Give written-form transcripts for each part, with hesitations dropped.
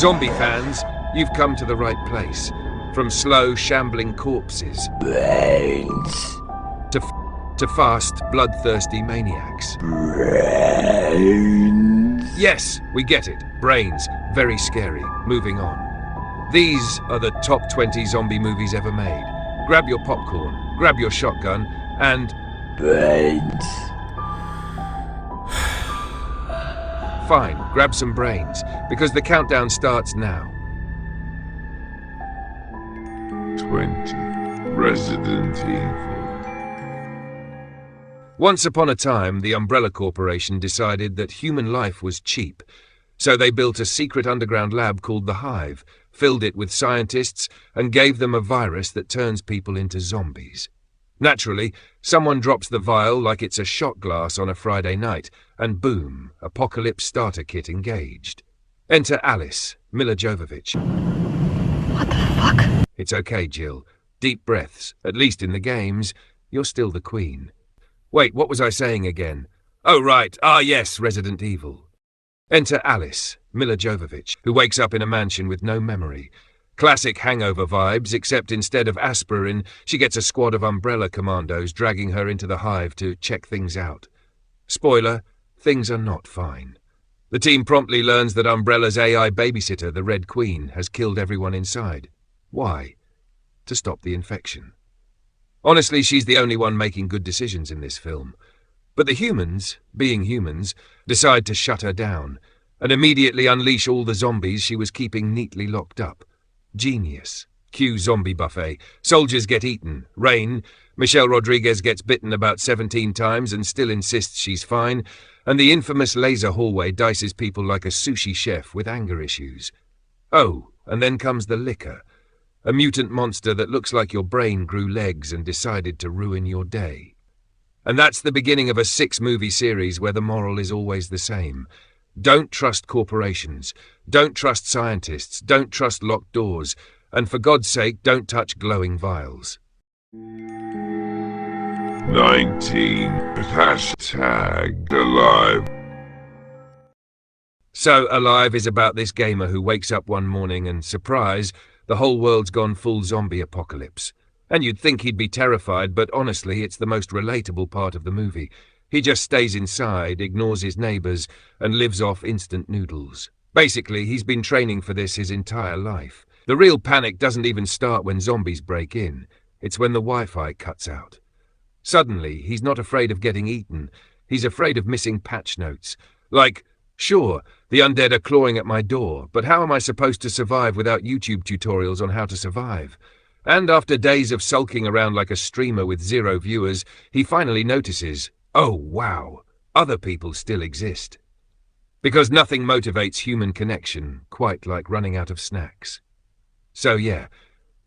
Zombie fans, you've come to the right place. From slow, shambling corpses Brains. to fast, bloodthirsty maniacs. Brains. Yes, we get it. Brains. Very scary. Moving on. These are the top 20 zombie movies ever made. Grab your popcorn, grab your shotgun, and... Brains. Fine, grab some brains, because the countdown starts now. 20. Resident Evil. Once upon a time, the Umbrella Corporation decided that human life was cheap, so they built a secret underground lab called the Hive, filled it with scientists, and gave them a virus that turns people into zombies. Naturally, someone drops the vial like it's a shot glass on a Friday night, and boom, apocalypse starter kit engaged. Enter Alice, Milla Jovovich. What the fuck? It's okay, Jill. Deep breaths. At least in the games, you're still the queen. Wait, what was I saying again? Oh, right. Ah, yes, Resident Evil. Enter Alice, Milla Jovovich, who wakes up in a mansion with no memory. Classic Hangover vibes, except instead of aspirin, she gets a squad of Umbrella commandos dragging her into the Hive to check things out. Spoiler, things are not fine. The team promptly learns that Umbrella's AI babysitter, the Red Queen, has killed everyone inside. Why? To stop the infection. Honestly, she's the only one making good decisions in this film. But the humans, being humans, decide to shut her down and immediately unleash all the zombies she was keeping neatly locked up. Genius. Cue zombie buffet. Soldiers get eaten. Rain. Michelle Rodriguez gets bitten about 17 times and still insists she's fine. And the infamous laser hallway dices people like a sushi chef with anger issues. Oh, and then comes the liquor. A mutant monster that looks like your brain grew legs and decided to ruin your day. And that's the beginning of a 6-movie series where the moral is always the same. Don't trust corporations. Don't trust scientists. Don't trust locked doors. And for God's sake, don't touch glowing vials. 19. Hashtag alive. So, Alive is about this gamer who wakes up one morning and, surprise, the whole world's gone full zombie apocalypse. And you'd think he'd be terrified, but honestly, it's the most relatable part of the movie. He just stays inside, ignores his neighbors, and lives off instant noodles. Basically, he's been training for this his entire life. The real panic doesn't even start when zombies break in. It's when the Wi-Fi cuts out. Suddenly, he's not afraid of getting eaten. He's afraid of missing patch notes. Like, sure, the undead are clawing at my door, but how am I supposed to survive without YouTube tutorials on how to survive? And after days of sulking around like a streamer with 0 viewers, he finally notices, oh wow, other people still exist. Because nothing motivates human connection quite like running out of snacks. So yeah,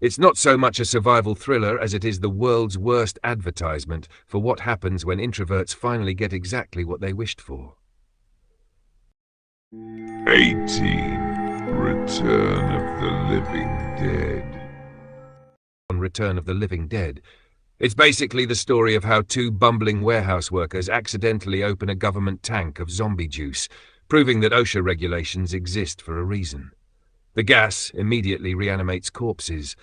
it's not so much a survival thriller as it is the world's worst advertisement for what happens when introverts finally get exactly what they wished for. 18. Return of the Living Dead. On Return of the Living Dead, it's basically the story of how 2 bumbling warehouse workers accidentally open a government tank of zombie juice, proving that OSHA regulations exist for a reason. The gas immediately reanimates corpses,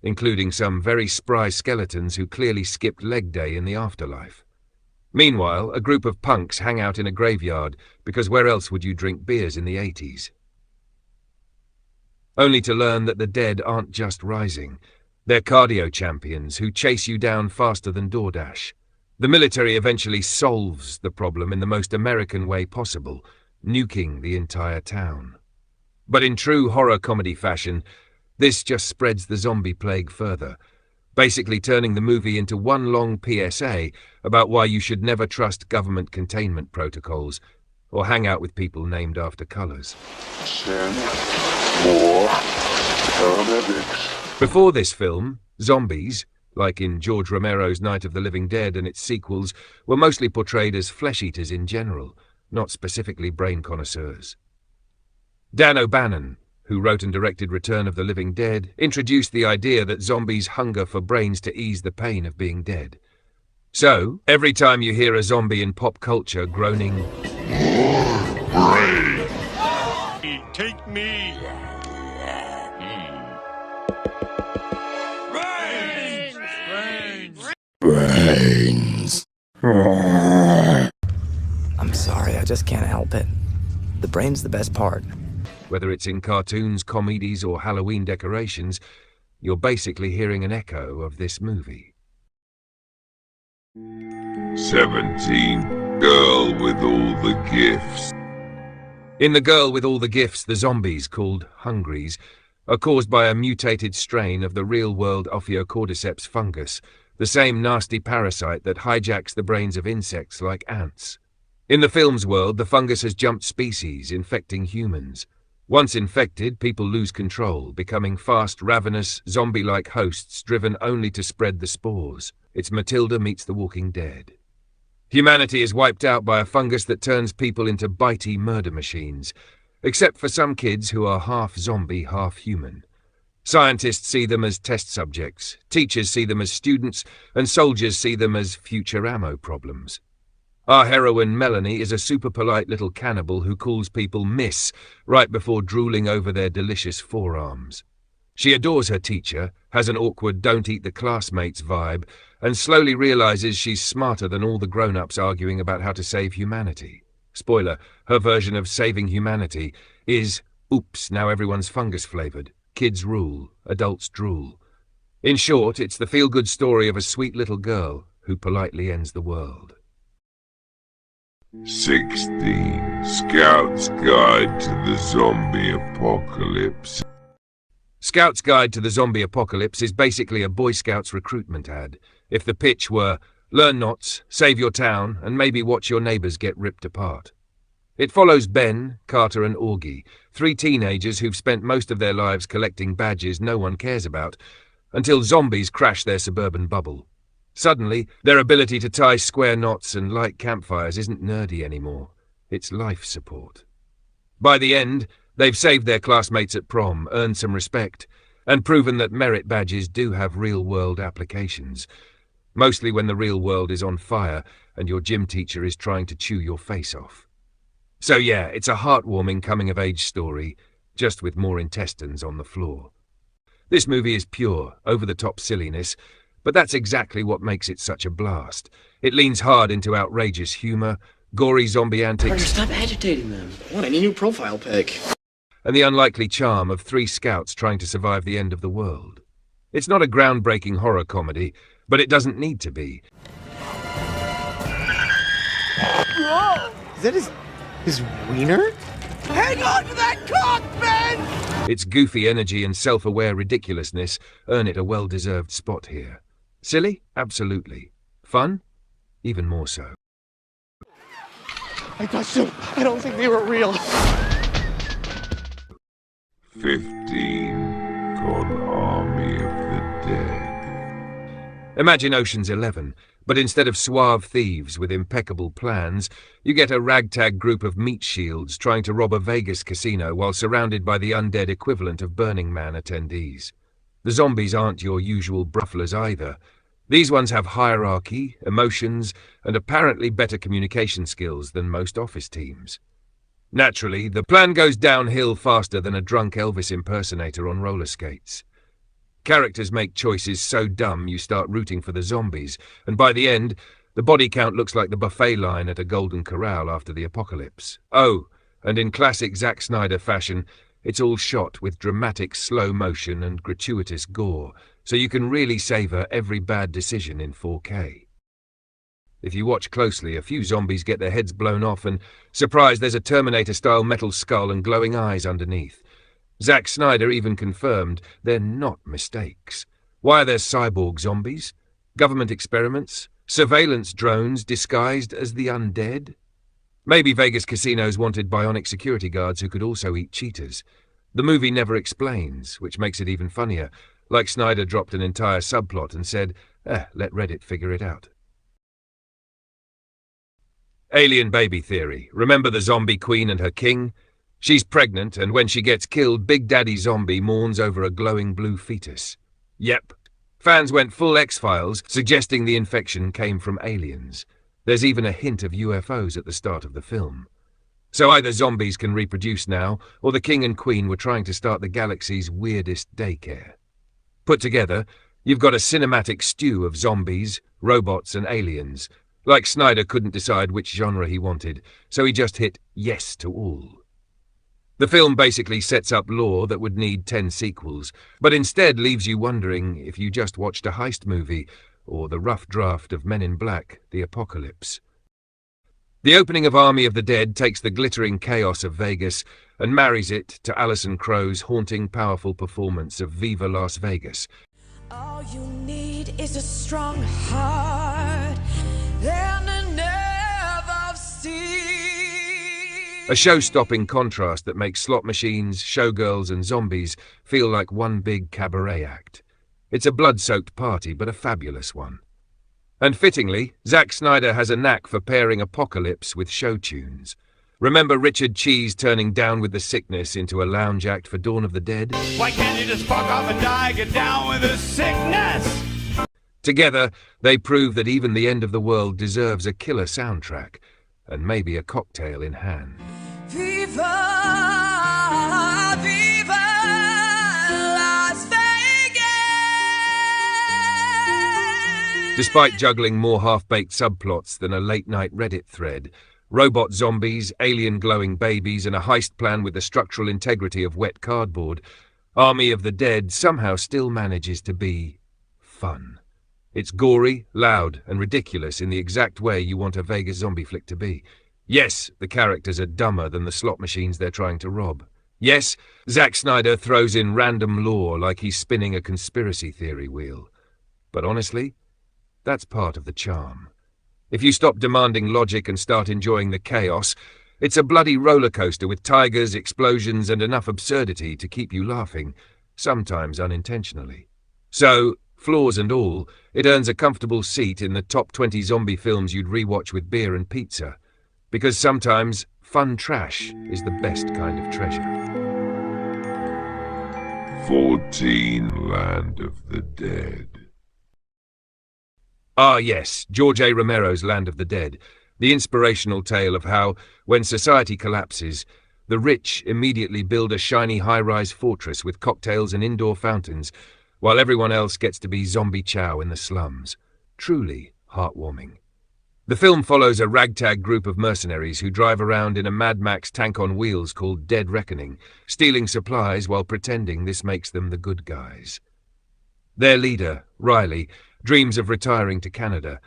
including some very spry skeletons who clearly skipped leg day in the afterlife. Meanwhile, a group of punks hang out in a graveyard, because where else would you drink beers in the 80s? Only to learn that the dead aren't just rising. They're cardio champions who chase you down faster than DoorDash. The military eventually solves the problem in the most American way possible, nuking the entire town. But in true horror comedy fashion, this just spreads the zombie plague further, basically turning the movie into one long PSA about why you should never trust government containment protocols or hang out with people named after colors. Send more paramedics. Before this film, zombies, like in George Romero's Night of the Living Dead and its sequels, were mostly portrayed as flesh-eaters in general, not specifically brain connoisseurs. Dan O'Bannon, who wrote and directed Return of the Living Dead, introduced the idea that zombies hunger for brains to ease the pain of being dead. So, every time you hear a zombie in pop culture groaning, Brain. Take me Brains. I'm sorry, I just can't help it. The brain's the best part. Whether it's in cartoons, comedies, or Halloween decorations, you're basically hearing an echo of this movie. 17. Girl with all the gifts. In The Girl with All the Gifts, the zombies, called Hungries, are caused by a mutated strain of the real-world Ophiocordyceps fungus, the same nasty parasite that hijacks the brains of insects like ants. In the film's world, the fungus has jumped species, infecting humans. Once infected, people lose control, becoming fast, ravenous, zombie-like hosts driven only to spread the spores. It's Matilda meets The Walking Dead. Humanity is wiped out by a fungus that turns people into bitey murder machines, except for some kids who are half zombie, half human. Scientists see them as test subjects, teachers see them as students, and soldiers see them as future ammo problems. Our heroine, Melanie, is a super polite little cannibal who calls people miss right before drooling over their delicious forearms. She adores her teacher, has an awkward don't-eat-the-classmates vibe, and slowly realizes she's smarter than all the grown-ups arguing about how to save humanity. Spoiler, her version of saving humanity is, oops, now everyone's fungus-flavored. Kids rule, adults drool. In short, it's the feel-good story of a sweet little girl who politely ends the world. 16. Scout's Guide to the Zombie Apocalypse. Scout's Guide to the Zombie Apocalypse is basically a Boy Scouts recruitment ad. If the pitch were, learn knots, save your town, and maybe watch your neighbors get ripped apart. It follows Ben, Carter, and Augie, 3 teenagers who've spent most of their lives collecting badges no one cares about, until zombies crash their suburban bubble. Suddenly, their ability to tie square knots and light campfires isn't nerdy anymore. It's life support. By the end, they've saved their classmates at prom, earned some respect, and proven that merit badges do have real-world applications, mostly when the real world is on fire and your gym teacher is trying to chew your face off. So yeah, it's a heartwarming coming-of-age story, just with more intestines on the floor. This movie is pure, over-the-top silliness, but that's exactly what makes it such a blast. It leans hard into outrageous humor, gory zombie antics, Stop agitating them. I want any new profile pic. and the unlikely charm of 3 scouts trying to survive the end of the world. It's not a groundbreaking horror comedy, but it doesn't need to be. Is that his wiener? Hang on to that cock, Ben! Its goofy energy and self-aware ridiculousness earn it a well-deserved spot here. Silly? Absolutely. Fun? Even more so. I touched them. I don't think they were real. 15. Gone Army of the Dead. Imagine Ocean's 11, but instead of suave thieves with impeccable plans, you get a ragtag group of meat shields trying to rob a Vegas casino while surrounded by the undead equivalent of Burning Man attendees. The zombies aren't your usual brufflers either. These ones have hierarchy, emotions, and apparently better communication skills than most office teams. Naturally, the plan goes downhill faster than a drunk Elvis impersonator on roller skates. Characters make choices so dumb you start rooting for the zombies, and by the end, the body count looks like the buffet line at a Golden Corral after the apocalypse. Oh, and in classic Zack Snyder fashion, it's all shot with dramatic slow motion and gratuitous gore, so you can really savor every bad decision in 4K. If you watch closely, a few zombies get their heads blown off and, surprise, there's a Terminator-style metal skull and glowing eyes underneath. Zack Snyder even confirmed they're not mistakes. Why are there cyborg zombies? Government experiments? Surveillance drones disguised as the undead? Maybe Vegas casinos wanted bionic security guards who could also eat cheetahs. The movie never explains, which makes it even funnier, like Snyder dropped an entire subplot and said, let Reddit figure it out. Alien baby theory. Remember the zombie queen and her king? She's pregnant, and when she gets killed, Big Daddy Zombie mourns over a glowing blue fetus. Yep. Fans went full X-Files, suggesting the infection came from aliens. There's even a hint of UFOs at the start of the film. So either zombies can reproduce now, or the king and queen were trying to start the galaxy's weirdest daycare. Put together, You've got a cinematic stew of zombies, robots and aliens. Like Snyder couldn't decide which genre he wanted, so he just hit yes to all. The film basically sets up lore that would need 10 sequels, but instead leaves you wondering if you just watched a heist movie or the rough draft of Men in Black: The Apocalypse. The opening of Army of the Dead takes the glittering chaos of Vegas and marries it to Alison Krauss's haunting, powerful performance of Viva Las Vegas. All you need is a strong heart and a nerve of steel. A show-stopping contrast that makes slot machines, showgirls and zombies feel like one big cabaret act. It's a blood-soaked party, but a fabulous one. And fittingly, Zack Snyder has a knack for pairing apocalypse with show tunes. Remember Richard Cheese turning Down with the Sickness into a lounge act for Dawn of the Dead? Why can't you just fuck off and die, get down with the sickness? Together, they prove that even the end of the world deserves a killer soundtrack, and maybe a cocktail in hand. Viva, viva Las Vegas! Despite juggling more half-baked subplots than a late-night Reddit thread, robot zombies, alien glowing babies, and a heist plan with the structural integrity of wet cardboard, Army of the Dead somehow still manages to be fun. It's gory, loud, and ridiculous in the exact way you want a Vegas zombie flick to be. Yes, the characters are dumber than the slot machines they're trying to rob. Yes, Zack Snyder throws in random lore like he's spinning a conspiracy theory wheel. But honestly, that's part of the charm. If you stop demanding logic and start enjoying the chaos, it's a bloody roller coaster with tigers, explosions, and enough absurdity to keep you laughing, sometimes unintentionally. So, flaws and all, it earns a comfortable seat in the top 20 zombie films you'd rewatch with beer and pizza. Because sometimes, fun trash is the best kind of treasure. 14 Land of the Dead. Ah yes, George A. Romero's Land of the Dead, the inspirational tale of how, when society collapses, the rich immediately build a shiny high-rise fortress with cocktails and indoor fountains, while everyone else gets to be zombie chow in the slums. Truly heartwarming. The film follows a ragtag group of mercenaries who drive around in a Mad Max tank on wheels called Dead Reckoning, stealing supplies while pretending this makes them the good guys. Their leader, Riley, dreams of retiring to Canada,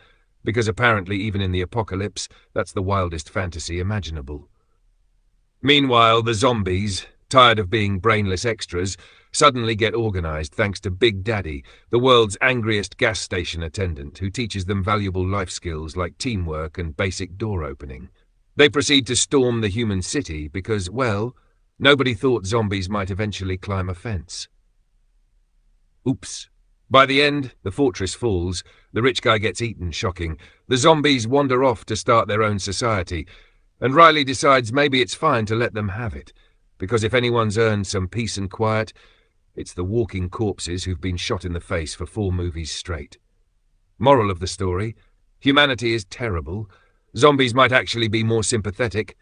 because apparently even in the apocalypse, that's the wildest fantasy imaginable. Meanwhile, the zombies, tired of being brainless extras, suddenly get organized thanks to Big Daddy, the world's angriest gas station attendant, who teaches them valuable life skills like teamwork and basic door opening. They proceed to storm the human city because, well, nobody thought zombies might eventually climb a fence. Oops. By the end, the fortress falls, the rich guy gets eaten, shocking, the zombies wander off to start their own society, and Riley decides maybe it's fine to let them have it, because if anyone's earned some peace and quiet, it's the walking corpses who've been shot in the face for 4 movies straight. Moral of the story, humanity is terrible, zombies might actually be more sympathetic,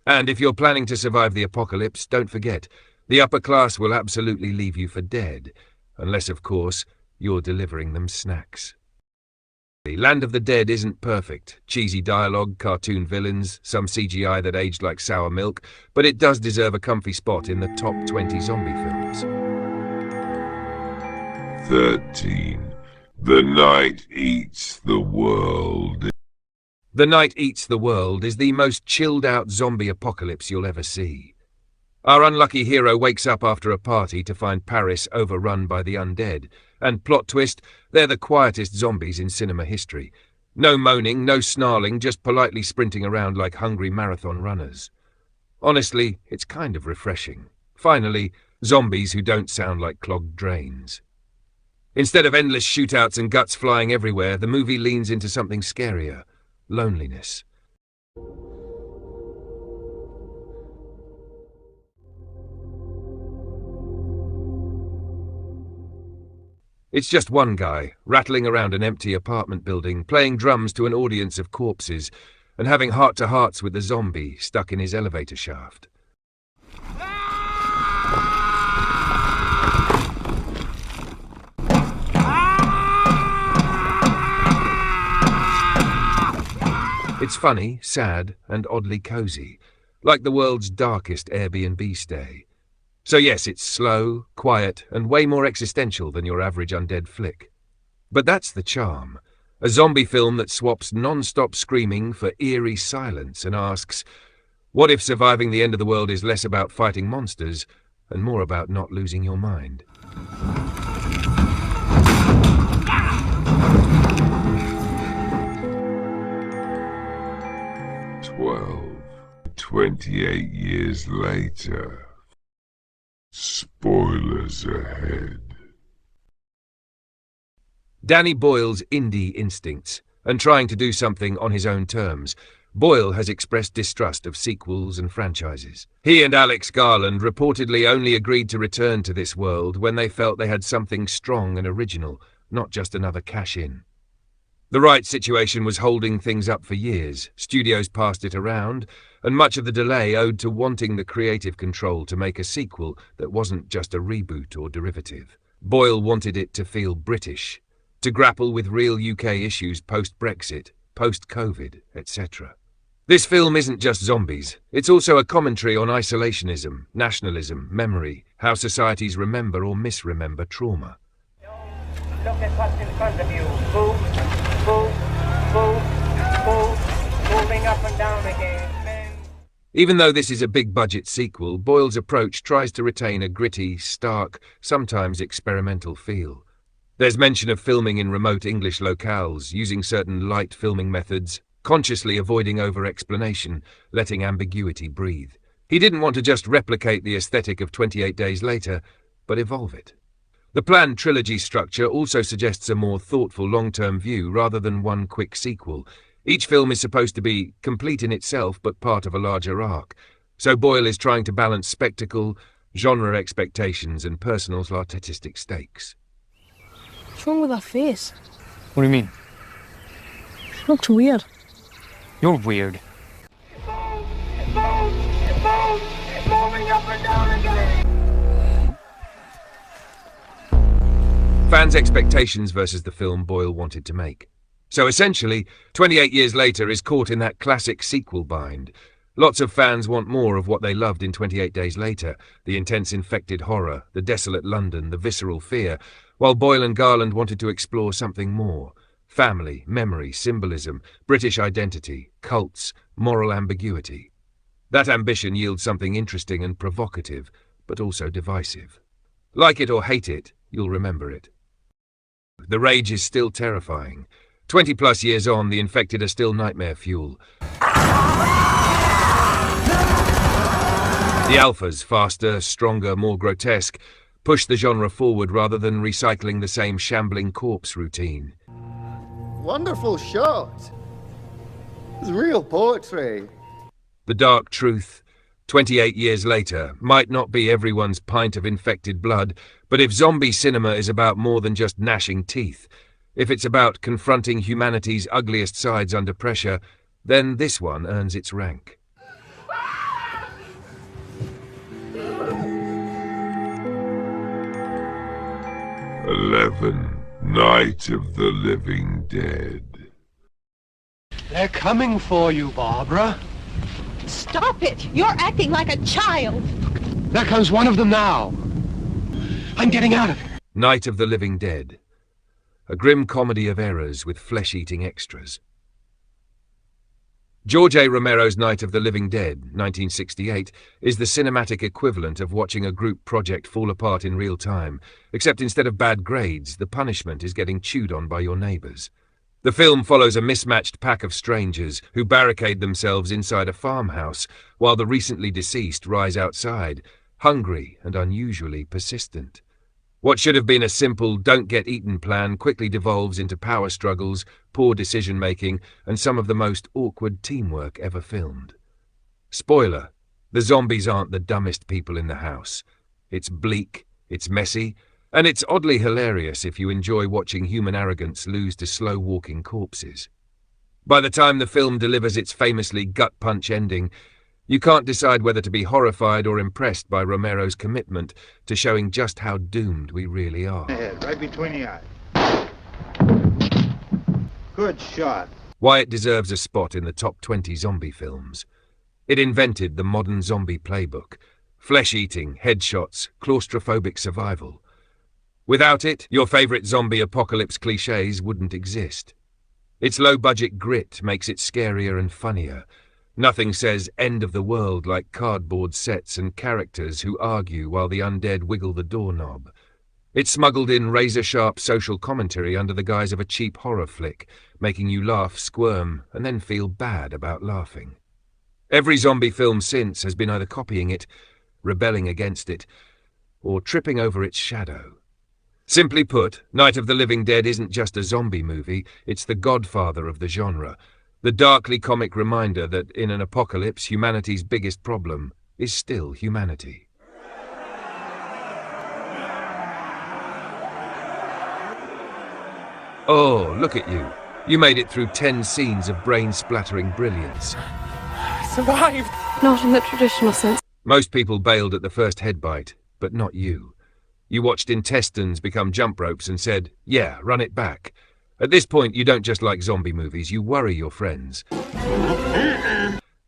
and if you're planning to survive the apocalypse, don't forget, the upper class will absolutely leave you for dead, unless, of course, you're delivering them snacks. Land of the Dead isn't perfect. Cheesy dialogue, cartoon villains, some CGI that aged like sour milk, but it does deserve a comfy spot in the top 20 zombie films. 13. The Night Eats the World. The Night Eats the World is the most chilled-out zombie apocalypse you'll ever see. Our unlucky hero wakes up after a party to find Paris overrun by the undead, and plot twist, they're the quietest zombies in cinema history. No moaning, no snarling, just politely sprinting around like hungry marathon runners. Honestly, it's kind of refreshing. Finally, zombies who don't sound like clogged drains. Instead of endless shootouts and guts flying everywhere, the movie leans into something scarier: loneliness. It's just one guy, rattling around an empty apartment building, playing drums to an audience of corpses, and having heart-to-hearts with the zombie stuck in his elevator shaft. It's funny, sad, and oddly cozy, like the world's darkest Airbnb stay. So yes, it's slow, quiet, and way more existential than your average undead flick. But that's the charm. A zombie film that swaps non-stop screaming for eerie silence and asks, what if surviving the end of the world is less about fighting monsters and more about not losing your mind? "12, 28 years later. Spoilers ahead." Danny Boyle's indie instincts, and trying to do something on his own terms, Boyle has expressed distrust of sequels and franchises. He and Alex Garland reportedly only agreed to return to this world when they felt they had something strong and original, not just another cash-in. The rights situation was holding things up for years, studios passed it around, and much of the delay owed to wanting the creative control to make a sequel that wasn't just a reboot or derivative. Boyle wanted it to feel British, to grapple with real UK issues post-Brexit, post-COVID, etc. This film isn't just zombies, it's also a commentary on isolationism, nationalism, memory, how societies remember or misremember trauma. Look at what's in front of you. Move, move, move, move, moving up and down again. Men. Even though this is a big-budget sequel, Boyle's approach tries to retain a gritty, stark, sometimes experimental feel. There's mention of filming in remote English locales, using certain light filming methods, consciously avoiding over-explanation, letting ambiguity breathe. He didn't want to just replicate the aesthetic of 28 Days Later, but evolve it. The planned trilogy structure also suggests a more thoughtful long-term view rather than one quick sequel. Each film is supposed to be complete in itself but part of a larger arc, so Boyle is trying to balance spectacle, genre expectations and personal artistic stakes. What's wrong with her face? What do you mean? She looks weird. You're weird. Moving up and down again. Fans' expectations versus the film Boyle wanted to make. So essentially, 28 Years Later is caught in that classic sequel bind. Lots of fans want more of what they loved in 28 Days Later, the intense infected horror, the desolate London, the visceral fear, while Boyle and Garland wanted to explore something more. Family, memory, symbolism, British identity, cults, moral ambiguity. That ambition yields something interesting and provocative, but also divisive. Like it or hate it, you'll remember it. The rage is still terrifying. 20-plus years on, the infected are still nightmare fuel. The alphas, faster, stronger, more grotesque, push the genre forward rather than recycling the same shambling corpse routine. Wonderful shot. It's real poetry. The dark truth, 28 years later, might not be everyone's pint of infected blood, but if zombie cinema is about more than just gnashing teeth, if it's about confronting humanity's ugliest sides under pressure, then this one earns its rank. "11, Night of the Living Dead." They're coming for you, Barbara. Stop it! You're acting like a child! There comes one of them now. I'm getting out of here. Night of the Living Dead. A grim comedy of errors with flesh-eating extras. George A. Romero's Night of the Living Dead, 1968, is the cinematic equivalent of watching a group project fall apart in real time, except instead of bad grades, the punishment is getting chewed on by your neighbours. The film follows a mismatched pack of strangers who barricade themselves inside a farmhouse while the recently deceased rise outside, hungry and unusually persistent. What should have been a simple don't-get-eaten plan quickly devolves into power struggles, poor decision-making, and some of the most awkward teamwork ever filmed. Spoiler, the zombies aren't the dumbest people in the house. It's bleak, it's messy, and it's oddly hilarious if you enjoy watching human arrogance lose to slow-walking corpses. By the time the film delivers its famously gut-punch ending, you can't decide whether to be horrified or impressed by Romero's commitment to showing just how doomed we really are. Right between the eyes. Good shot. why it deserves a spot in the top 20 zombie films. It invented the modern zombie playbook: flesh-eating, headshots, claustrophobic survival. Without it, your favourite zombie apocalypse clichés wouldn't exist. Its low-budget grit makes it scarier and funnier. Nothing says end of the world like cardboard sets and characters who argue while the undead wiggle the doorknob. It smuggled in razor-sharp social commentary under the guise of a cheap horror flick, making you laugh, squirm, and then feel bad about laughing. Every zombie film since has been either copying it, rebelling against it, or tripping over its shadow. Simply put, Night of the Living Dead isn't just a zombie movie, it's the godfather of the genre, the darkly comic reminder that in an apocalypse, humanity's biggest problem is still humanity. Oh, look at you. You made it through 10 scenes of brain-splattering brilliance. Survived! Not in the traditional sense. Most people bailed at the first head bite, but not you. You watched intestines become jump ropes and said, yeah, run it back. At this point, you don't just like zombie movies, you worry your friends.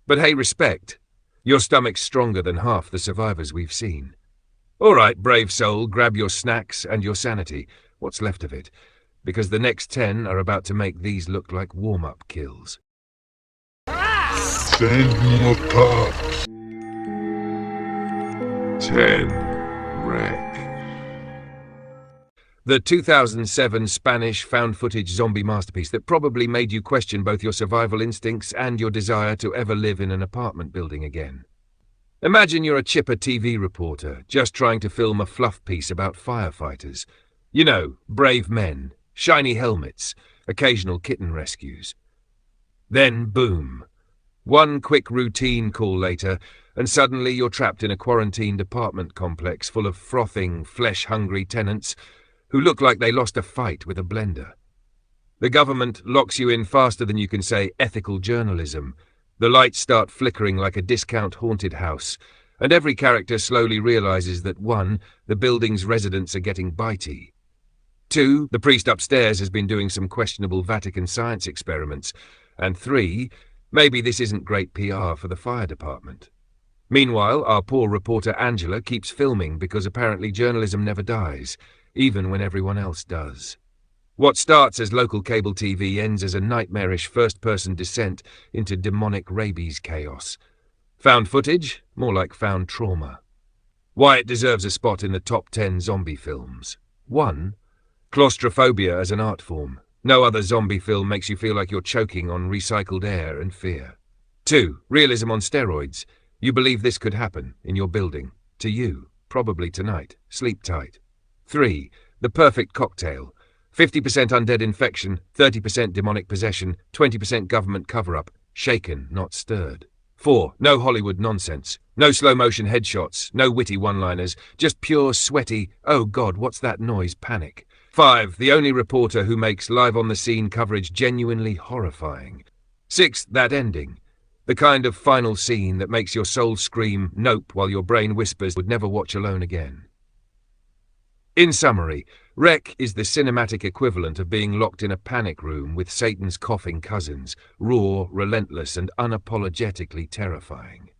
But hey, respect. Your stomach's stronger than half the survivors we've seen. All right, brave soul, grab your snacks and your sanity. What's left of it? Because the next 10 are about to make these look like warm-up kills. Send more pups. 10. Wreck. The 2007 Spanish found-footage zombie masterpiece that probably made you question both your survival instincts and your desire to ever live in an apartment building again. Imagine you're a chipper TV reporter, just trying to film a fluff piece about firefighters. You know, brave men, shiny helmets, occasional kitten rescues. Then, boom. One quick routine call later, and suddenly you're trapped in a quarantined apartment complex full of frothing, flesh-hungry tenants who look like they lost a fight with a blender. The government locks you in faster than you can say ethical journalism. The lights start flickering like a discount haunted house, and every character slowly realizes that 1, the building's residents are getting bitey. 2, the priest upstairs has been doing some questionable Vatican science experiments. And 3, maybe this isn't great PR for the fire department. Meanwhile, our poor reporter Angela keeps filming because apparently journalism never dies, even when everyone else does. What starts as local cable TV ends as a nightmarish first-person descent into demonic rabies chaos. Found footage? More like found trauma. Why it deserves a spot in the top 10 zombie films. 1. Claustrophobia as an art form. No other zombie film makes you feel like you're choking on recycled air and fear. 2. Realism on steroids. You believe this could happen in your building. To you. Probably tonight. Sleep tight. 3. The perfect cocktail. 50% undead infection, 30% demonic possession, 20% government cover-up. Shaken, not stirred. 4. No Hollywood nonsense. No slow-motion headshots, no witty one-liners, just pure, sweaty, oh God, what's that noise panic. 5. The only reporter who makes live-on-the-scene coverage genuinely horrifying. 6. That ending. The kind of final scene that makes your soul scream, nope, while your brain whispers would never watch alone again. In summary, Wreck is the cinematic equivalent of being locked in a panic room with Satan's coughing cousins, raw, relentless, and unapologetically terrifying.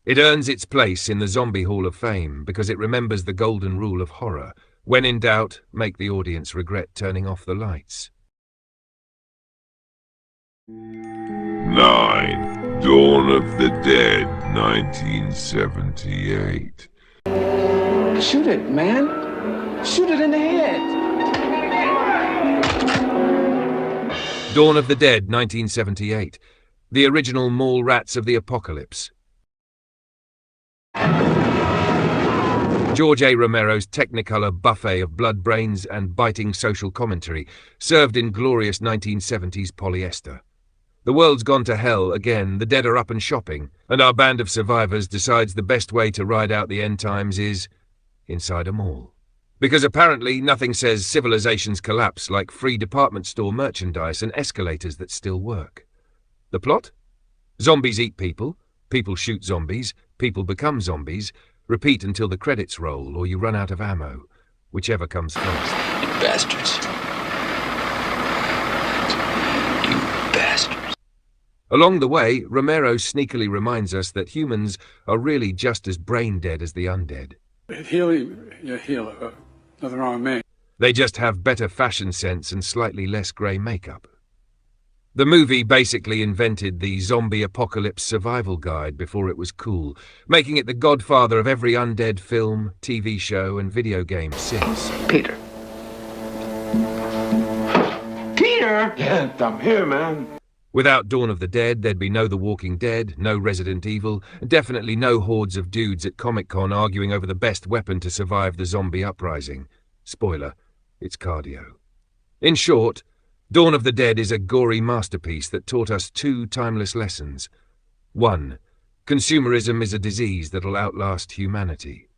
It earns its place in the Zombie Hall of Fame because it remembers the golden rule of horror. When in doubt, make the audience regret turning off the lights. 9. Dawn of the Dead, 1978. Shoot it, man. Shoot it in the head. Dawn of the Dead, 1978. The original mall rats of the apocalypse. George A. Romero's Technicolor buffet of blood, brains, and biting social commentary, served in glorious 1970s polyester. The world's gone to hell again, the dead are up and shopping, and our band of survivors decides the best way to ride out the end times is inside a mall. Because apparently nothing says civilization's collapse like free department store merchandise and escalators that still work. The plot? Zombies eat people, people shoot zombies, people become zombies, repeat until the credits roll or you run out of ammo, whichever comes first. You bastards. You bastards. Along the way, Romero sneakily reminds us that humans are really just as brain-dead as the undead. Nothing wrong with me. They just have better fashion sense and slightly less grey makeup. The movie basically invented the zombie apocalypse survival guide before it was cool, making it the godfather of every undead film, TV show, and video game since. Peter. Peter? Yeah, I'm here, man. Without Dawn of the Dead, there'd be no The Walking Dead, no Resident Evil, and definitely no hordes of dudes at Comic-Con arguing over the best weapon to survive the zombie uprising. Spoiler, it's cardio. In short, Dawn of the Dead is a gory masterpiece that taught us two timeless lessons. 1. Consumerism is a disease that'll outlast humanity.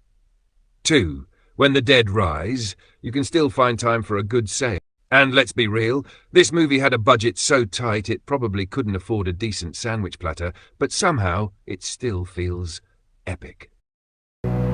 2. When the dead rise, you can still find time for a good sale. And let's be real, this movie had a budget so tight it probably couldn't afford a decent sandwich platter, but somehow it still feels epic.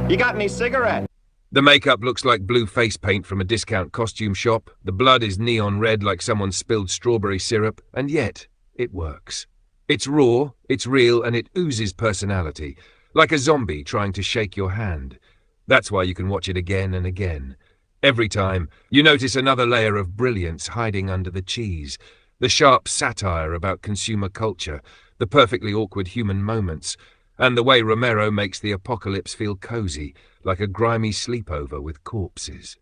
You got any cigarettes? The makeup looks like blue face paint from a discount costume shop, the blood is neon red like someone spilled strawberry syrup, and yet it works. It's raw, it's real, and it oozes personality, like a zombie trying to shake your hand. That's why you can watch it again and again. Every time, you notice another layer of brilliance hiding under the cheese, the sharp satire about consumer culture, the perfectly awkward human moments, and the way Romero makes the apocalypse feel cozy, like a grimy sleepover with corpses.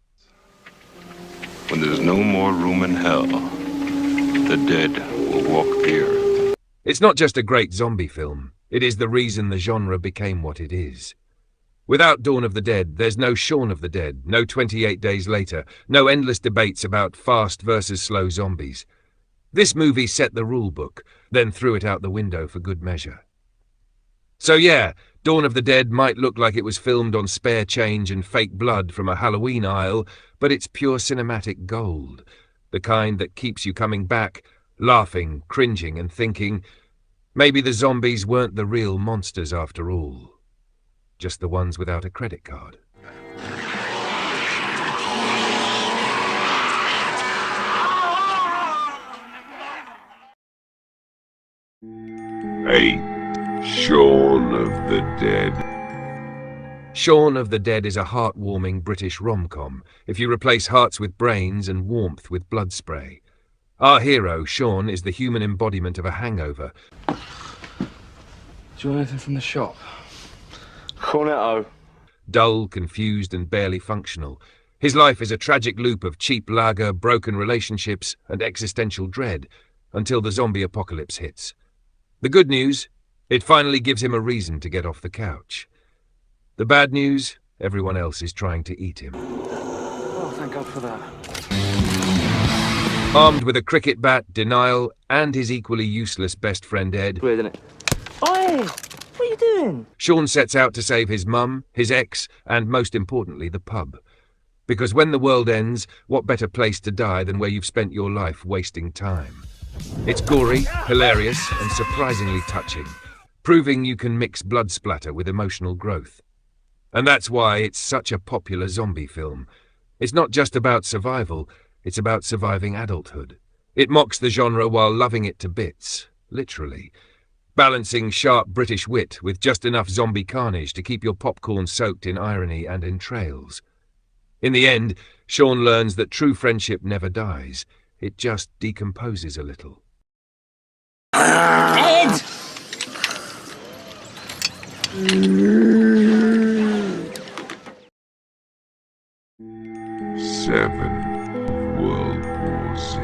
When there's no more room in hell, the dead will walk here. It's not just a great zombie film, it is the reason the genre became what it is. Without Dawn of the Dead, there's no Shaun of the Dead, no 28 Days Later, no endless debates about fast versus slow zombies. This movie set the rule book, then threw it out the window for good measure. So yeah, Dawn of the Dead might look like it was filmed on spare change and fake blood from a Halloween aisle, but it's pure cinematic gold, the kind that keeps you coming back, laughing, cringing, and thinking, maybe the zombies weren't the real monsters after all. Just the ones without a credit card. 8. Shaun of the Dead. Shaun of the Dead is a heartwarming British rom-com, if you replace hearts with brains and warmth with blood spray. Our hero, Shaun, is the human embodiment of a hangover. Do you want anything from the shop? Cornetto. Dull, confused, and barely functional. His life is a tragic loop of cheap lager, broken relationships, and existential dread, until the zombie apocalypse hits. The good news? It finally gives him a reason to get off the couch. The bad news? Everyone else is trying to eat him. Oh, thank God for that. Armed with a cricket bat, denial, and his equally useless best friend Ed, Weird, isn't it? Oi! What are you doing? Shaun sets out to save his mum, his ex, and most importantly, the pub. Because when the world ends, what better place to die than where you've spent your life wasting time? It's gory, hilarious, and surprisingly touching, proving you can mix blood splatter with emotional growth. And that's why it's such a popular zombie film. It's not just about survival, it's about surviving adulthood. It mocks the genre while loving it to bits, literally. Balancing sharp British wit with just enough zombie carnage to keep your popcorn soaked in irony and entrails. In the end, Shaun learns that true friendship never dies. It just decomposes a little. Ed! 7. World War Z.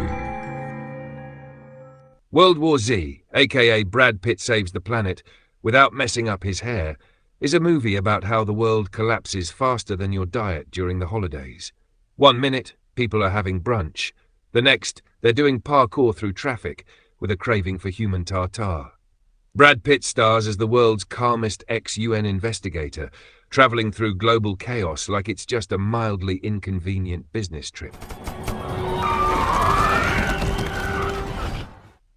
World War Z, aka Brad Pitt Saves the Planet, without messing up his hair, is a movie about how the world collapses faster than your diet during the holidays. 1 minute, people are having brunch. The next, they're doing parkour through traffic with a craving for human tartare. Brad Pitt stars as the world's calmest ex-UN investigator, traveling through global chaos like it's just a mildly inconvenient business trip.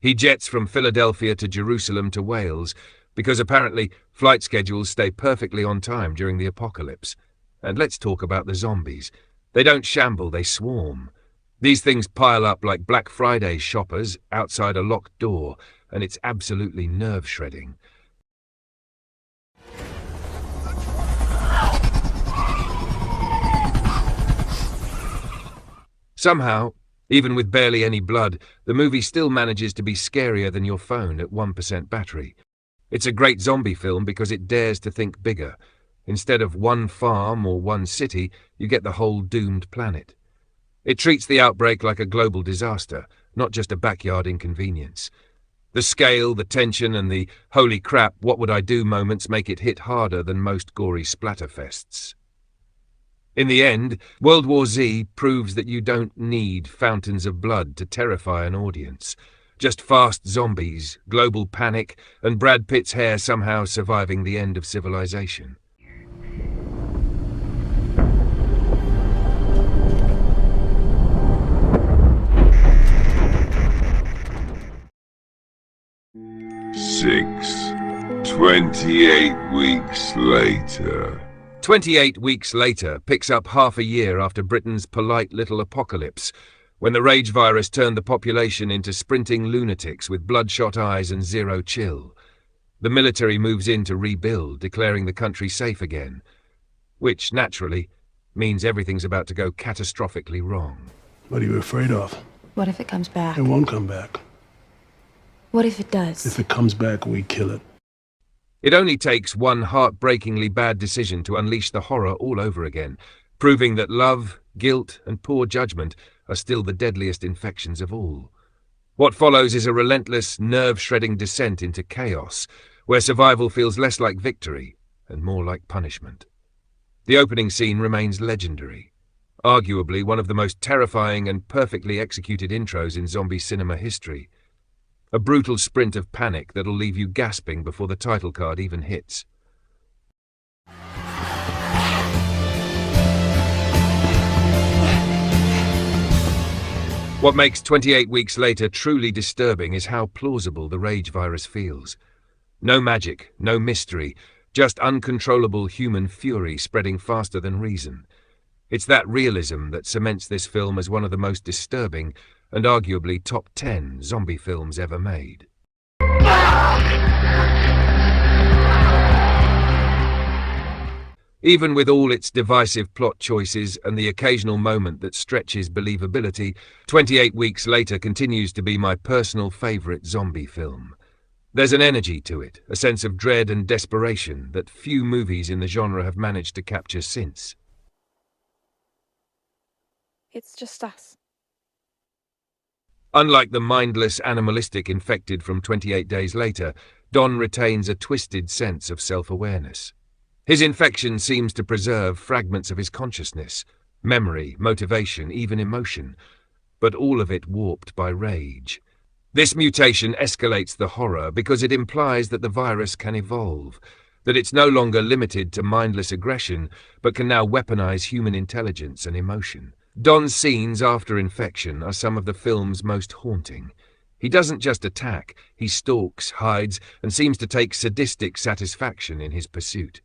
He jets from Philadelphia to Jerusalem to Wales because apparently flight schedules stay perfectly on time during the apocalypse. And let's talk about the zombies. They don't shamble, they swarm. These things pile up like Black Friday shoppers outside a locked door, and it's absolutely nerve-shredding. Somehow, even with barely any blood, the movie still manages to be scarier than your phone at 1% battery. It's a great zombie film because it dares to think bigger. Instead of one farm or one city, you get the whole doomed planet. It treats the outbreak like a global disaster, not just a backyard inconvenience. The scale, the tension, and the holy crap, what would I do moments make it hit harder than most gory splatterfests. In the end, World War Z proves that you don't need fountains of blood to terrify an audience. Just fast zombies, global panic, and Brad Pitt's hair somehow surviving the end of civilization. Six. 28 weeks later. 28 weeks later picks up half a year after Britain's polite little apocalypse, when the rage virus turned the population into sprinting lunatics with bloodshot eyes and zero chill. The military moves in to rebuild, declaring the country safe again, which, naturally, means everything's about to go catastrophically wrong. What are you afraid of? What if it comes back? It won't come back. What if it does? If it comes back, we kill it. It only takes one heartbreakingly bad decision to unleash the horror all over again, proving that love, guilt, and poor judgment are still the deadliest infections of all. What follows is a relentless, nerve-shredding descent into chaos, where survival feels less like victory and more like punishment. The opening scene remains legendary, arguably one of the most terrifying and perfectly executed intros in zombie cinema history. A brutal sprint of panic that'll leave you gasping before the title card even hits. What makes 28 weeks later truly disturbing is how plausible the rage virus feels. No magic, no mystery, just uncontrollable human fury spreading faster than reason. It's that realism that cements this film as one of the most disturbing and arguably top 10 zombie films ever made. Even with all its divisive plot choices and the occasional moment that stretches believability, 28 Weeks Later continues to be my personal favourite zombie film. There's an energy to it, a sense of dread and desperation that few movies in the genre have managed to capture since. It's just us. Unlike the mindless, animalistic infected from 28 Days Later, Don retains a twisted sense of self-awareness. His infection seems to preserve fragments of his consciousness, memory, motivation, even emotion, but all of it warped by rage. This mutation escalates the horror because it implies that the virus can evolve, that it's no longer limited to mindless aggression, but can now weaponize human intelligence and emotion. Don's scenes after infection are some of the film's most haunting. He doesn't just attack, he stalks, hides, and seems to take sadistic satisfaction in his pursuit.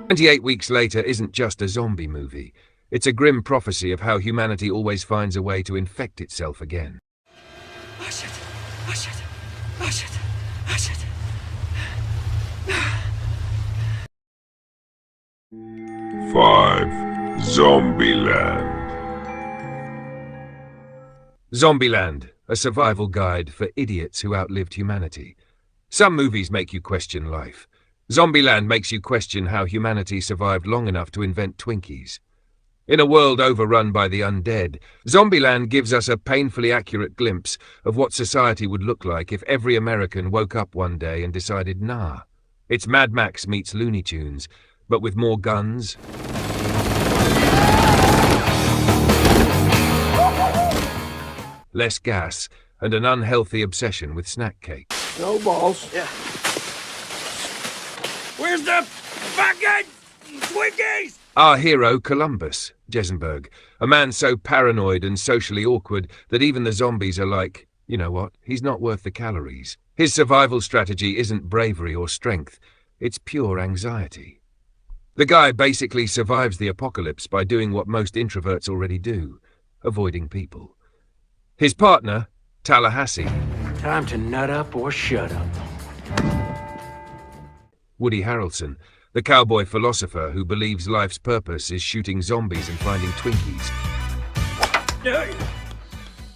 28 Weeks Later isn't just a zombie movie. It's a grim prophecy of how humanity always finds a way to infect itself again. Oh shit! Oh shit! Oh shit! Oh shit! 5. Zombieland. Zombieland, a survival guide for idiots who outlived humanity. Some movies make you question life. Zombieland makes you question how humanity survived long enough to invent Twinkies. In a world overrun by the undead, Zombieland gives us a painfully accurate glimpse of what society would look like if every American woke up one day and decided, nah, it's Mad Max meets Looney Tunes, but with more guns, less gas, and an unhealthy obsession with snack cake. No balls. Yeah. Where's the fucking Twinkies? Our hero, Columbus, Jesenberg, a man so paranoid and socially awkward that even the zombies are like, you know what, he's not worth the calories. His survival strategy isn't bravery or strength, it's pure anxiety. The guy basically survives the apocalypse by doing what most introverts already do, avoiding people. His partner, Tallahassee. Time to nut up or shut up. Woody Harrelson, the cowboy philosopher who believes life's purpose is shooting zombies and finding Twinkies.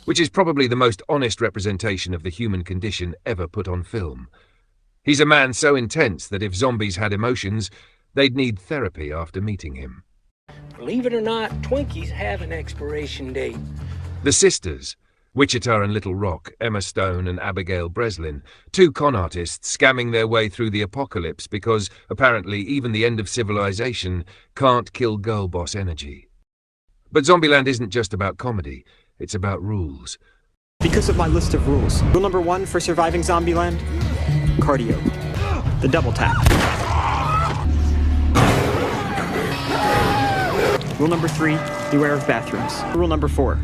Which is probably the most honest representation of the human condition ever put on film. He's a man so intense that if zombies had emotions, they'd need therapy after meeting him. Believe it or not, Twinkies have an expiration date. The sisters, Wichita and Little Rock, Emma Stone and Abigail Breslin, two con artists scamming their way through the apocalypse because, apparently, even the end of civilization can't kill girl boss energy. But Zombieland isn't just about comedy, it's about rules. Because of my list of rules. Rule number 1 for surviving Zombieland: cardio. The double tap. Rule number 3, beware of bathrooms. Rule number 4,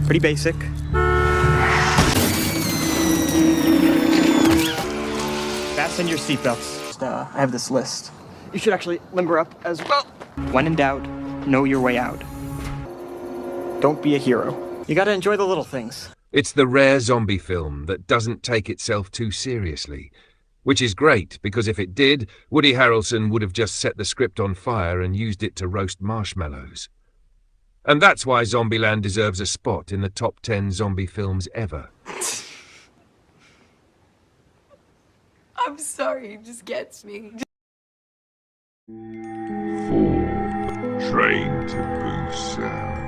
pretty basic. Fasten your seatbelts. I have this list. You should actually limber up as well. When in doubt, know your way out. Don't be a hero. You gotta enjoy the little things. It's the rare zombie film that doesn't take itself too seriously. Which is great, because if it did, Woody Harrelson would have just set the script on fire and used it to roast marshmallows. And that's why Zombieland deserves a spot in the top 10 zombie films ever. I'm sorry, it just gets me. 4. Train to Busan.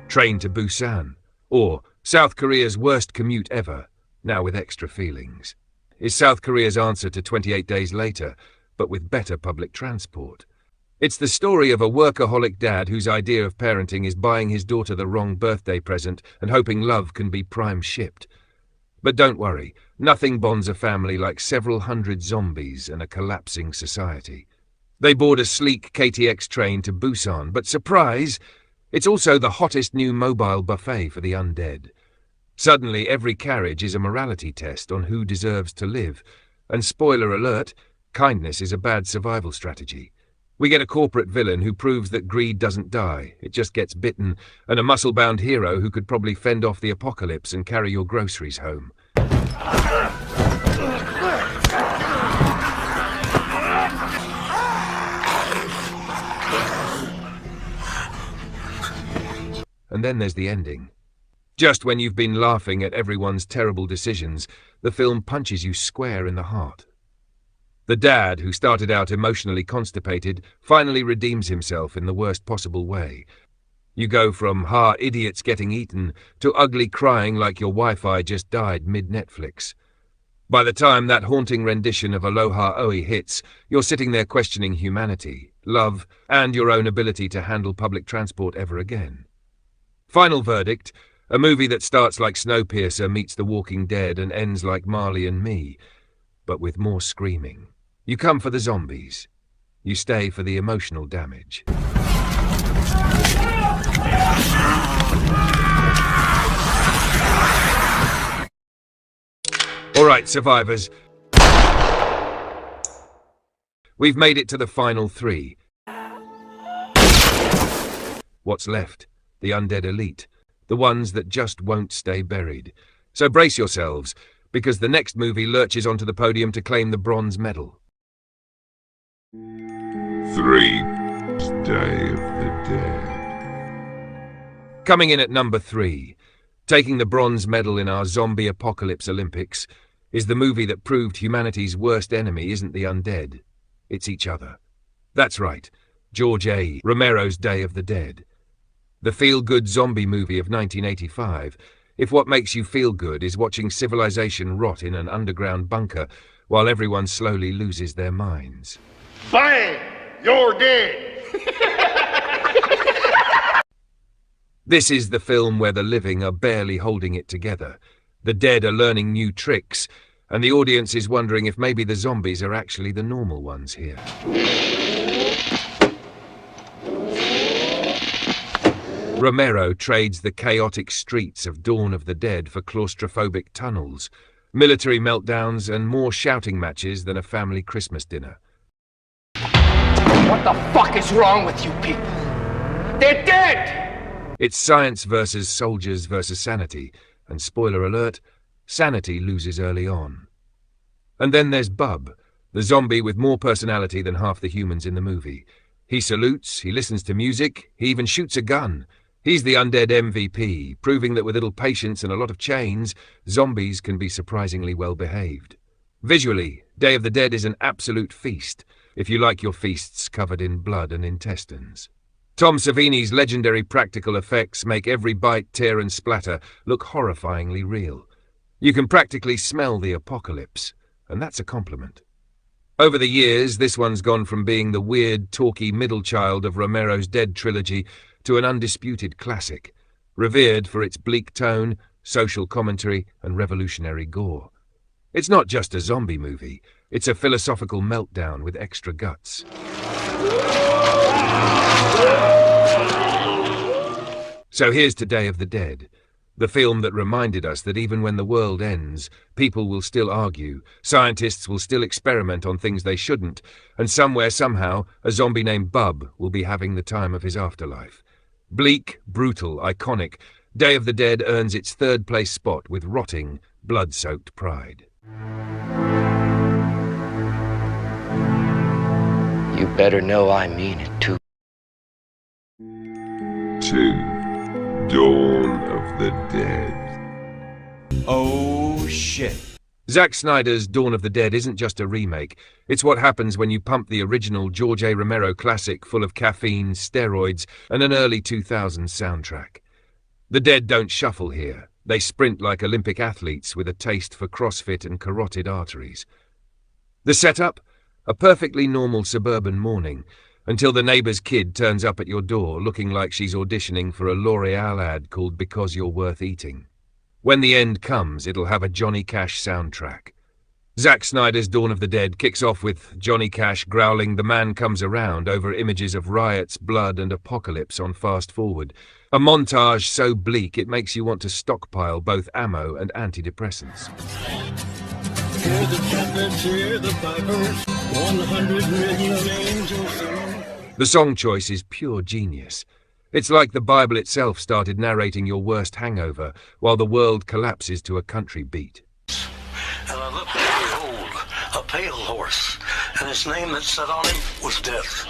Train to Busan, or South Korea's worst commute ever, now with extra feelings, is South Korea's answer to 28 Days Later, but with better public transport. It's the story of a workaholic dad whose idea of parenting is buying his daughter the wrong birthday present and hoping love can be prime shipped. But don't worry, nothing bonds a family like several hundred zombies and a collapsing society. They board a sleek KTX train to Busan, but surprise! It's also the hottest new mobile buffet for the undead. Suddenly, every carriage is a morality test on who deserves to live, and spoiler alert, kindness is a bad survival strategy. We get a corporate villain who proves that greed doesn't die, it just gets bitten, and a muscle-bound hero who could probably fend off the apocalypse and carry your groceries home. And then there's the ending. Just when you've been laughing at everyone's terrible decisions, the film punches you square in the heart. The dad, who started out emotionally constipated, finally redeems himself in the worst possible way. You go from "ha, idiots getting eaten" to ugly crying like your Wi-Fi just died mid-Netflix. By the time that haunting rendition of Aloha Oe hits, you're sitting there questioning humanity, love, and your own ability to handle public transport ever again. Final verdict: a movie that starts like Snowpiercer meets The Walking Dead and ends like Marley and Me, but with more screaming. You come for the zombies. You stay for the emotional damage. All right, survivors. We've made it to the final 3. What's left? The undead elite. The ones that just won't stay buried. So brace yourselves, because the next movie lurches onto the podium to claim the bronze medal. 3. Day of the Dead. Coming in at number 3, taking the bronze medal in our zombie apocalypse Olympics, is the movie that proved humanity's worst enemy isn't the undead, it's each other. That's right, George A. Romero's Day of the Dead. The feel-good zombie movie of 1985, if what makes you feel good is watching civilization rot in an underground bunker while everyone slowly loses their minds. Bang! You're dead! This is the film where the living are barely holding it together, the dead are learning new tricks, and the audience is wondering if maybe the zombies are actually the normal ones here. Romero trades the chaotic streets of Dawn of the Dead for claustrophobic tunnels, military meltdowns, and more shouting matches than a family Christmas dinner. What the fuck is wrong with you people? They're dead! It's science versus soldiers versus sanity, and spoiler alert, sanity loses early on. And then there's Bub, the zombie with more personality than half the humans in the movie. He salutes, he listens to music, he even shoots a gun. He's the undead MVP, proving that with little patience and a lot of chains, zombies can be surprisingly well behaved. Visually, Day of the Dead is an absolute feast, if you like your feasts covered in blood and intestines. Tom Savini's legendary practical effects make every bite, tear and splatter look horrifyingly real. You can practically smell the apocalypse, and that's a compliment. Over the years, this one's gone from being the weird, talky middle child of Romero's Dead trilogy to an undisputed classic, revered for its bleak tone, social commentary and revolutionary gore. It's not just a zombie movie, it's a philosophical meltdown with extra guts. So here's to Day of the Dead, the film that reminded us that even when the world ends, people will still argue, scientists will still experiment on things they shouldn't, and somewhere, somehow, a zombie named Bub will be having the time of his afterlife. Bleak, brutal, iconic, Day of the Dead earns its third-place spot with rotting, blood-soaked pride. You better know I mean it, too. 2. Dawn of the Dead. Oh, shit. Zack Snyder's Dawn of the Dead isn't just a remake. It's what happens when you pump the original George A. Romero classic full of caffeine, steroids, and an early 2000s soundtrack. The dead don't shuffle here. They sprint like Olympic athletes with a taste for CrossFit and carotid arteries. The setup? A perfectly normal suburban morning, until the neighbour's kid turns up at your door looking like she's auditioning for a L'Oreal ad called Because You're Worth Eating. When the end comes, it'll have a Johnny Cash soundtrack. Zack Snyder's Dawn of the Dead kicks off with Johnny Cash growling "The Man Comes Around" over images of riots, blood and apocalypse on fast forward. A montage so bleak it makes you want to stockpile both ammo and antidepressants. Hear the trumpets, hear the pipers, 100 million angels. The song choice is pure genius. It's like the Bible itself started narrating your worst hangover while the world collapses to a country beat. And I looked, and behold, a pale horse, and his name that sat on him was Death,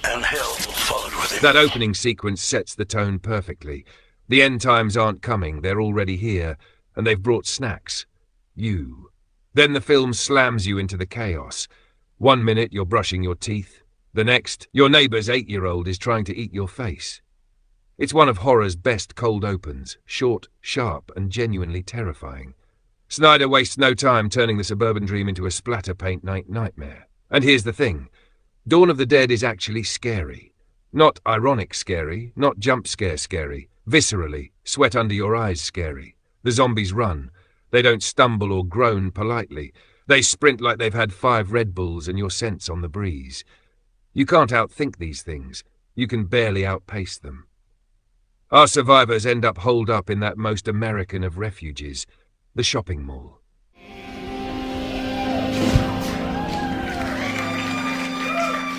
and hell followed with him. That opening sequence sets the tone perfectly. The end times aren't coming, they're already here, and they've brought snacks. You. Then the film slams you into the chaos. 1 minute you're brushing your teeth. The next, your neighbour's 8-year-old is trying to eat your face. It's one of horror's best cold opens, short, sharp, and genuinely terrifying. Snyder wastes no time turning the suburban dream into a splatter paint night nightmare. And here's the thing. Dawn of the Dead is actually scary. Not ironic scary, not jump scare scary, viscerally, sweat under your eyes scary. The zombies run. They don't stumble or groan politely. They sprint like they've had 5 Red Bulls and your scent's on the breeze. You can't outthink these things. You can barely outpace them. Our survivors end up holed up in that most American of refuges, the shopping mall.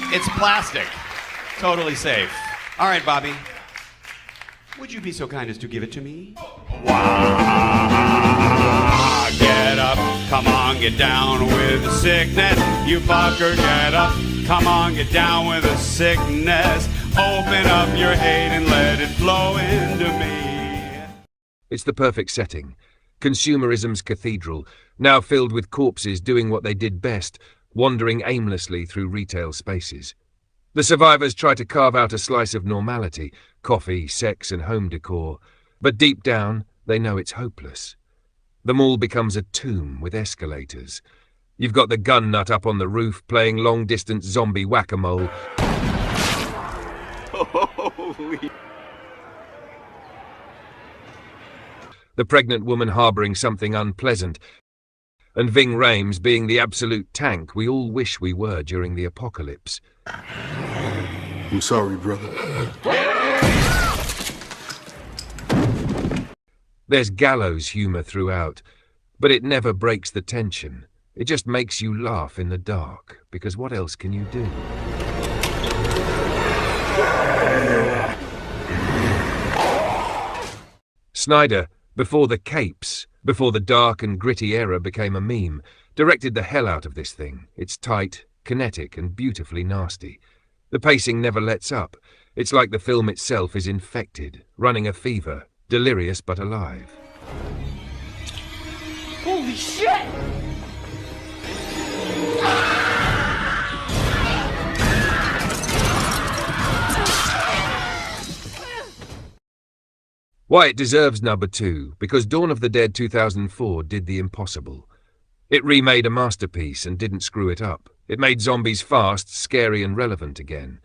It's plastic. Totally safe. All right, Bobby. Would you be so kind as to give it to me? Get up, come on, get down with the sickness. You fucker, get up, come on, get down with the sickness. Open up your hate and let it flow into me. It's the perfect setting. Consumerism's cathedral, now filled with corpses doing what they did best, wandering aimlessly through retail spaces. The survivors try to carve out a slice of normality, coffee, sex and home decor, but deep down they know it's hopeless. The mall becomes a tomb with escalators. You've got the gun nut up on the roof playing long-distance zombie whack-a-mole. Holy. The pregnant woman harbouring something unpleasant, and Ving Rhames being the absolute tank we all wish we were during the apocalypse. I'm sorry, brother. There's gallows humour throughout. But it never breaks the tension. It just makes you laugh in the dark, because what else can you do? Snyder, before the capes, before the dark and gritty era became a meme, directed the hell out of this thing. It's tight, kinetic, and beautifully nasty. The pacing never lets up. It's like the film itself is infected, running a fever, delirious but alive. Holy shit! Why it deserves number 2, because Dawn of the Dead 2004 did the impossible. It remade a masterpiece and didn't screw it up. It made zombies fast, scary and relevant again.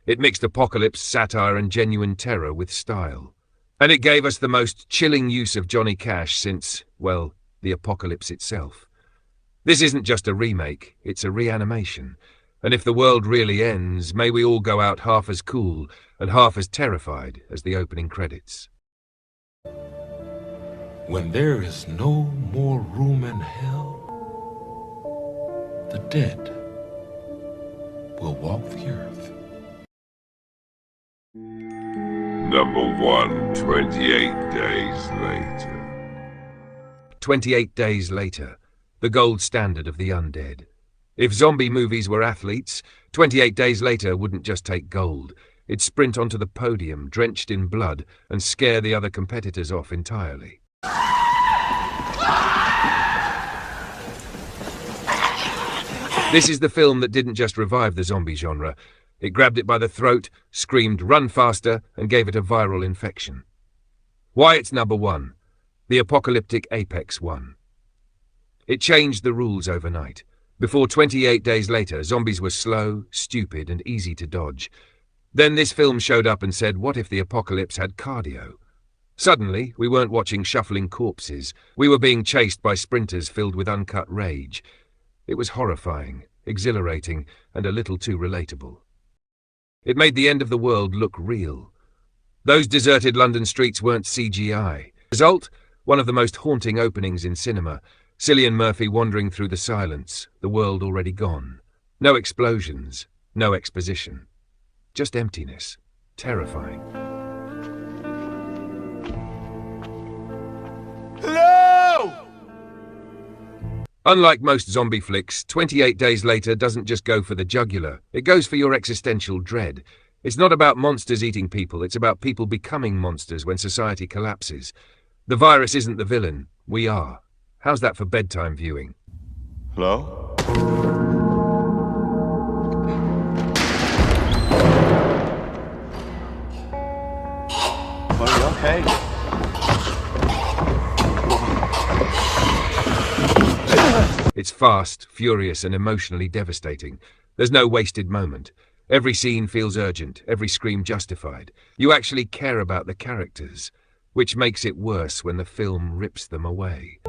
It mixed apocalypse, satire and genuine terror with style. And it gave us the most chilling use of Johnny Cash since, well, the apocalypse itself. This isn't just a remake, it's a reanimation. And if the world really ends, may we all go out half as cool and half as terrified as the opening credits. When there is no more room in hell, the dead will walk the earth. Number 1, 28 Days Later. 28 Days Later, the gold standard of the undead. If zombie movies were athletes, 28 Days Later wouldn't just take gold. It'd sprint onto the podium, drenched in blood, and scare the other competitors off entirely. This is the film that didn't just revive the zombie genre. It grabbed it by the throat, screamed "run faster," and gave it a viral infection. Why it's number 1? The apocalyptic apex won. It changed the rules overnight. Before 28 Days Later, zombies were slow, stupid, and easy to dodge. Then this film showed up and said, what if the apocalypse had cardio? Suddenly, we weren't watching shuffling corpses. We were being chased by sprinters filled with uncut rage. It was horrifying, exhilarating, and a little too relatable. It made the end of the world look real. Those deserted London streets weren't CGI. Result? One of the most haunting openings in cinema. Cillian Murphy wandering through the silence, the world already gone. No explosions, no exposition. Just emptiness. Terrifying. Hello! Unlike most zombie flicks, 28 Days Later doesn't just go for the jugular. It goes for your existential dread. It's not about monsters eating people, it's about people becoming monsters when society collapses. The virus isn't the villain, we are. How's that for bedtime viewing? Hello? Are you okay? It's fast, furious, and emotionally devastating. There's no wasted moment. Every scene feels urgent, every scream justified. You actually care about the characters, which makes it worse when the film rips them away.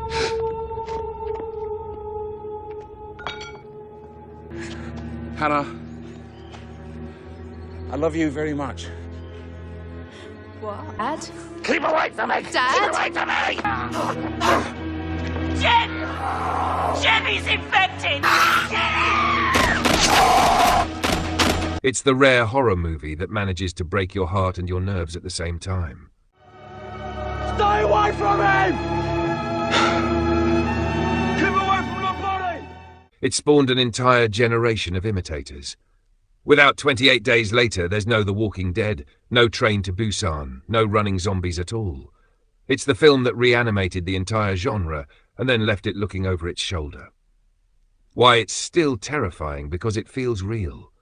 Hannah, I love you very much. What? Dad? Keep away from me! Dad? Keep away from me! Jen! Jenny's infected! It's the rare horror movie that manages to break your heart and your nerves at the same time. Stay away from him! Keep away from the body! It spawned an entire generation of imitators. Without 28 Days Later, there's no The Walking Dead, no Train to Busan, no running zombies at all. It's the film that reanimated the entire genre and then left it looking over its shoulder. Why, it's still terrifying because it feels real.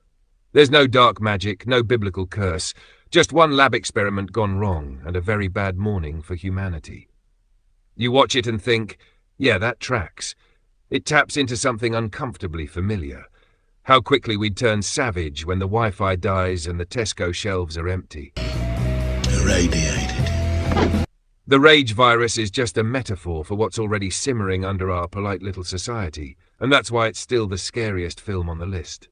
There's no dark magic, no biblical curse, just one lab experiment gone wrong and a very bad morning for humanity. You watch it and think, yeah, that tracks. It taps into something uncomfortably familiar. How quickly we'd turn savage when the Wi-Fi dies and the Tesco shelves are empty. Irradiated. The rage virus is just a metaphor for what's already simmering under our polite little society, and that's why it's still the scariest film on the list.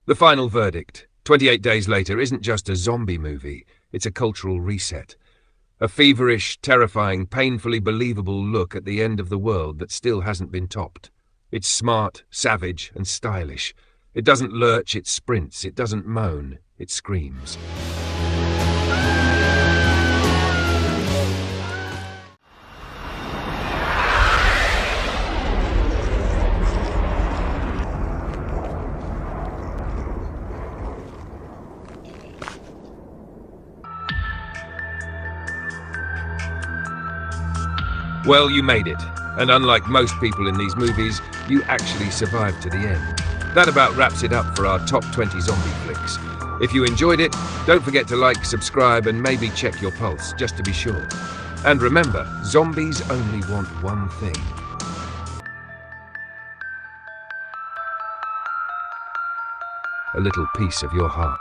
The The final verdict, 28 Days Later, isn't just a zombie movie, it's a cultural reset. A feverish, terrifying, painfully believable look at the end of the world that still hasn't been topped. It's smart, savage, and stylish. It doesn't lurch, it sprints. It doesn't moan, it screams. Well, you made it. And unlike most people in these movies, you actually survived to the end. That about wraps it up for our top 20 zombie flicks. If you enjoyed it, don't forget to like, subscribe, and maybe check your pulse, just to be sure. And remember, zombies only want one thing. A little piece of your heart.